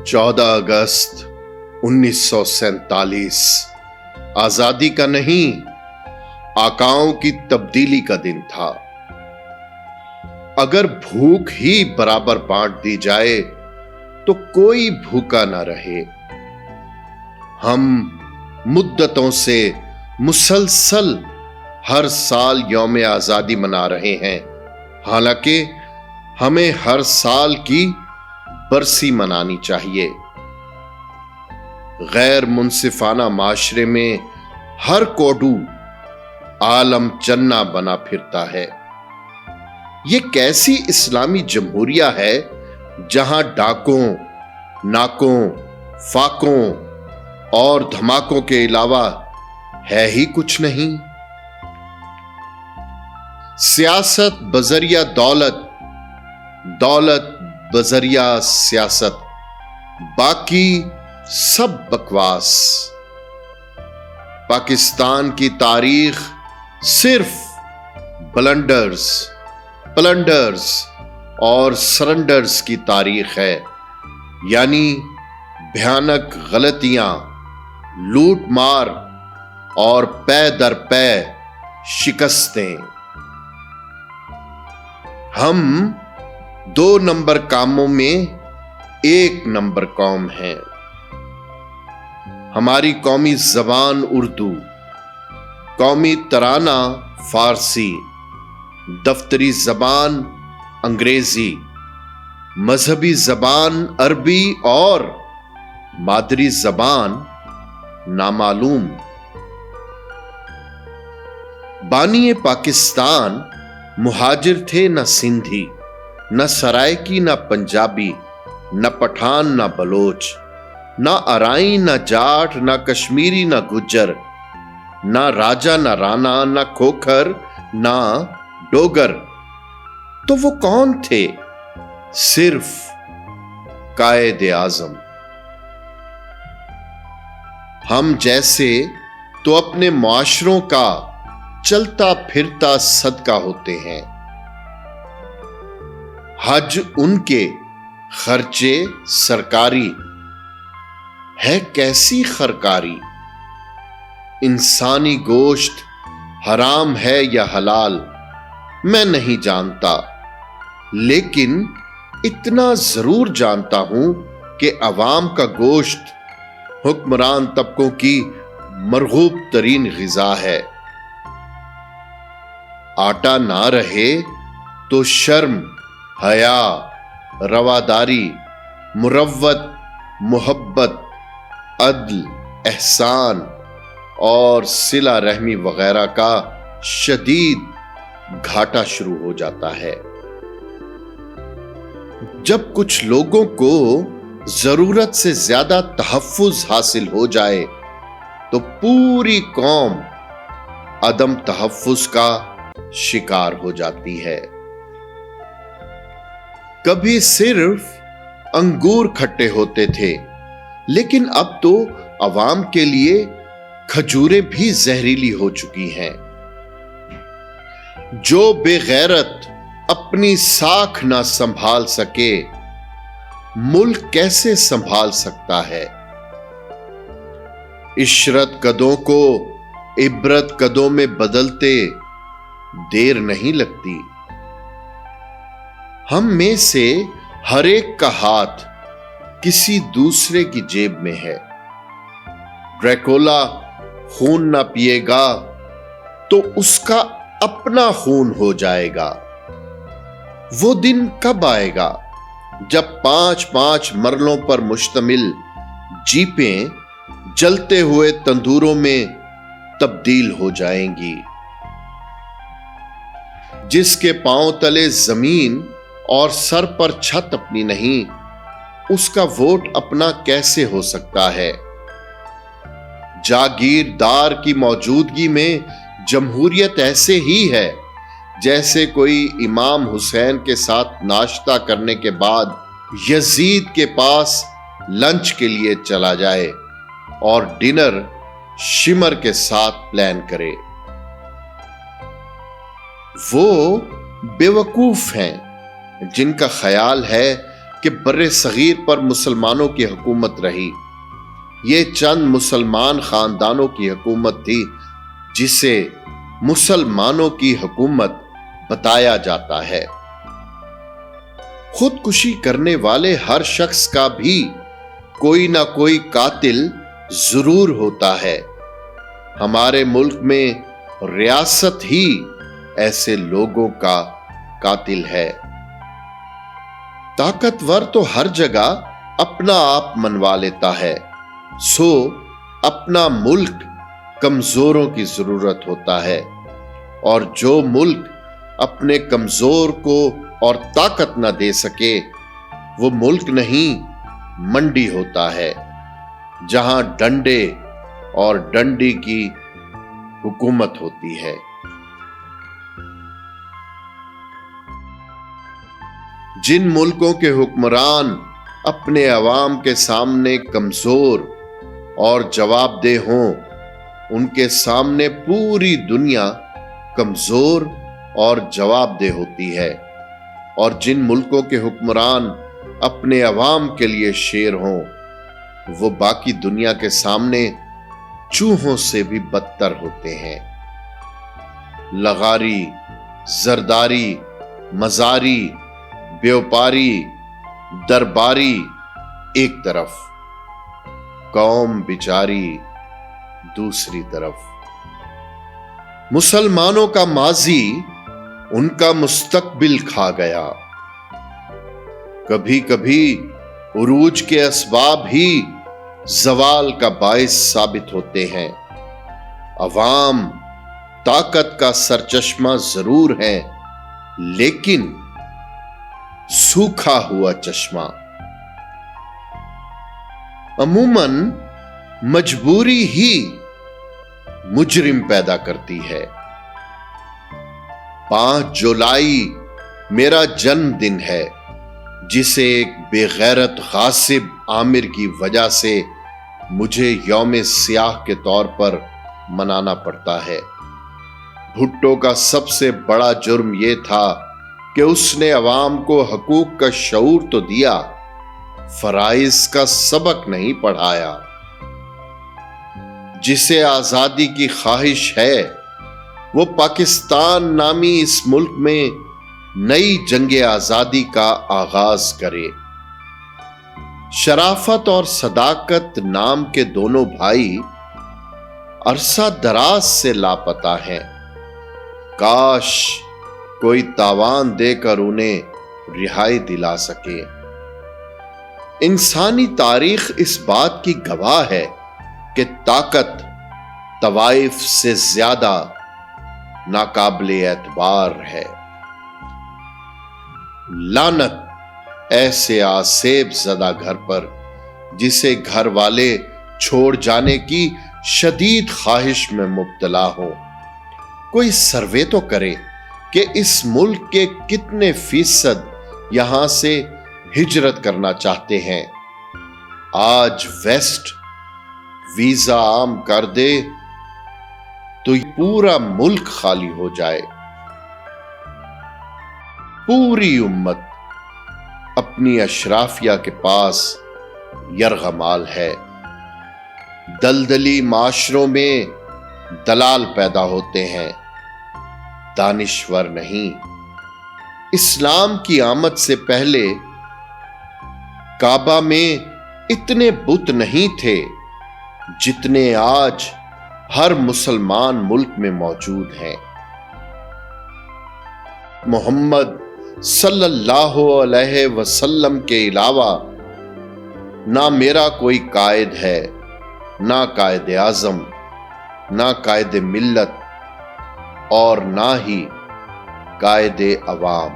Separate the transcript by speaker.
Speaker 1: 14 अगस्त 1947 आजादी का नहीं, आकाओं की तब्दीली का दिन था। अगर भूख ही बराबर बांट दी जाए तो कोई भूखा ना रहे। हम मुद्दतों से मुसलसल हर साल यौम आजादी मना रहे हैं, हालांकि हमें हर साल की बरसी मनानी चाहिए। गैर मुनसिफाना माशरे में हर कोडू आलम चन्ना बना फिरता है। यह कैसी इस्लामी जमहूरिया है जहां डाकों, नाकों, फाकों और धमाकों के अलावा है ही कुछ नहीं। सियासत बजरिया दौलत, दौलत बजरिया सियासत, बाकी सब बकवास। पाकिस्तान की तारीख सिर्फ ब्लंडर्स, प्लंडर्स और सरेंडर्स की तारीख है, यानी भयानक गलतियां, लूट मार और पै दर पै शिकस्तें। हम 2 नंबर कामों में 1 नंबर कौम हैं। हमारी कौमी जबान उर्दू, कौमी तराना फारसी, दफ्तरी जबान अंग्रेजी, मजहबी जबान अरबी और मादरी जबान नामालूम। बानिए पाकिस्तान मुहाजिर थे न सिंधी, न सरायकी, न पंजाबी, न पठान, न बलोच, न अराई, न जाट, न कश्मीरी, न गुज्जर, न राजा, न राणा, न खोखर, न डोगर। तो वो कौन थे? सिर्फ कायदे आजम। हम जैसे तो अपने मुआशरों का चलता फिरता सदका होते हैं। हज उनके, खर्चे सरकारी। है कैसी खरकारी? इंसानी गोश्त हराम है या हलाल मैं नहीं जानता, लेकिन इतना जरूर जानता हूं कि अवाम का गोश्त हुक्मरान तबकों की मरगूब तरीन ग़िज़ा है। आटा ना रहे तो शर्म, हया, रवादारी, मुरव्वत, मोहब्बत, अदल, एहसान और सिला रहमी वगैरह का शदीद घाटा शुरू हो जाता है। जब कुछ लोगों को जरूरत से ज्यादा तहफ्फुज हासिल हो जाए तो पूरी कौम अदम तहफ्फुज का शिकार हो जाती है। कभी सिर्फ अंगूर खट्टे होते थे, लेकिन अब तो अवाम के लिए खजूरें भी जहरीली हो चुकी हैं। जो बेगैरत अपनी साख ना संभाल सके, मुल्क कैसे संभाल सकता है? इशरत कदों को इबरत कदों में बदलते देर नहीं लगती। हम में से हर एक का हाथ किसी दूसरे की जेब में है। ड्रैकुला खून ना पिएगा तो उसका अपना खून हो जाएगा। वो दिन कब आएगा जब 5-5 मरलों पर मुश्तमिल जीपें जलते हुए तंदूरों में तब्दील हो जाएंगी। जिसके पांव तले जमीन और सर पर छत अपनी नहीं, उसका वोट अपना कैसे हो सकता है? जागीरदार की मौजूदगी में जमहूरियत ऐसे ही है जैसे कोई इमाम हुसैन के साथ नाश्ता करने के बाद यजीद के पास लंच के लिए चला जाए और डिनर शिमर के साथ प्लान करे। वो बेवकूफ हैं जिनका ख्याल है کہ بر صغیر پر مسلمانوں کی حکومت رہی۔ یہ چند مسلمان خاندانوں کی حکومت تھی جسے مسلمانوں کی حکومت بتایا جاتا ہے۔ خودکشی کرنے والے ہر شخص کا بھی کوئی نہ کوئی قاتل ضرور ہوتا ہے۔ ہمارے ملک میں ریاست ہی ایسے لوگوں کا قاتل ہے۔ طاقتور تو ہر جگہ اپنا آپ منوا لیتا ہے، سو اپنا ملک کمزوروں کی ضرورت ہوتا ہے، اور جو ملک اپنے کمزور کو اور طاقت نہ دے سکے وہ ملک نہیں منڈی ہوتا ہے، جہاں ڈنڈے اور ڈنڈی کی حکومت ہوتی ہے۔ جن ملکوں کے حکمران اپنے عوام کے سامنے کمزور اور جواب دہ ہوں، ان کے سامنے پوری دنیا کمزور اور جواب دہ ہوتی ہے، اور جن ملکوں کے حکمران اپنے عوام کے لیے شیر ہوں، وہ باقی دنیا کے سامنے چوہوں سے بھی بدتر ہوتے ہیں۔ لغاری، زرداری، مزاری، بیوپاری، درباری ایک طرف، قوم بیچاری دوسری طرف۔ مسلمانوں کا ماضی ان کا مستقبل کھا گیا۔ کبھی کبھی عروج کے اسباب ہی زوال کا باعث ثابت ہوتے ہیں۔ عوام طاقت کا سرچشمہ ضرور ہے، لیکن سوکھا ہوا چشمہ۔ عموماً مجبوری ہی مجرم پیدا کرتی ہے۔ 5 جولائی میرا جنم دن ہے، جسے ایک بے غیرت غاصب عامر کی وجہ سے مجھے یوم سیاہ کے طور پر منانا پڑتا ہے۔ بھٹو کا سب سے بڑا جرم یہ تھا کہ اس نے عوام کو حقوق کا شعور تو دیا، فرائض کا سبق نہیں پڑھایا۔ جسے آزادی کی خواہش ہے وہ پاکستان نامی اس ملک میں نئی جنگ آزادی کا آغاز کرے۔ شرافت اور صداقت نام کے دونوں بھائی عرصہ دراز سے لاپتہ ہیں۔ کاش کوئی تاوان دے کر انہیں رہائی دلا سکے۔ انسانی تاریخ اس بات کی گواہ ہے کہ طاقت طوائف سے زیادہ ناقابل اعتبار ہے۔ لعنت ایسے آسیب زدہ گھر پر جسے گھر والے چھوڑ جانے کی شدید خواہش میں مبتلا ہو۔ کوئی سروے تو کرے کہ اس ملک کے کتنے فیصد یہاں سے ہجرت کرنا چاہتے ہیں۔ آج ویسٹ ویزا عام کر دے تو پورا ملک خالی ہو جائے۔ پوری امت اپنی اشرافیہ کے پاس یرغمال ہے۔ دلدلی معاشروں میں دلال پیدا ہوتے ہیں، دانشور نہیں۔ اسلام کی آمد سے پہلے کعبہ میں اتنے بت نہیں تھے جتنے آج ہر مسلمان ملک میں موجود ہیں۔ محمد صلی اللہ علیہ وسلم کے علاوہ نہ میرا کوئی قائد ہے، نہ قائد اعظم، نہ قائد ملت، اور نہ ہی قائد عوام۔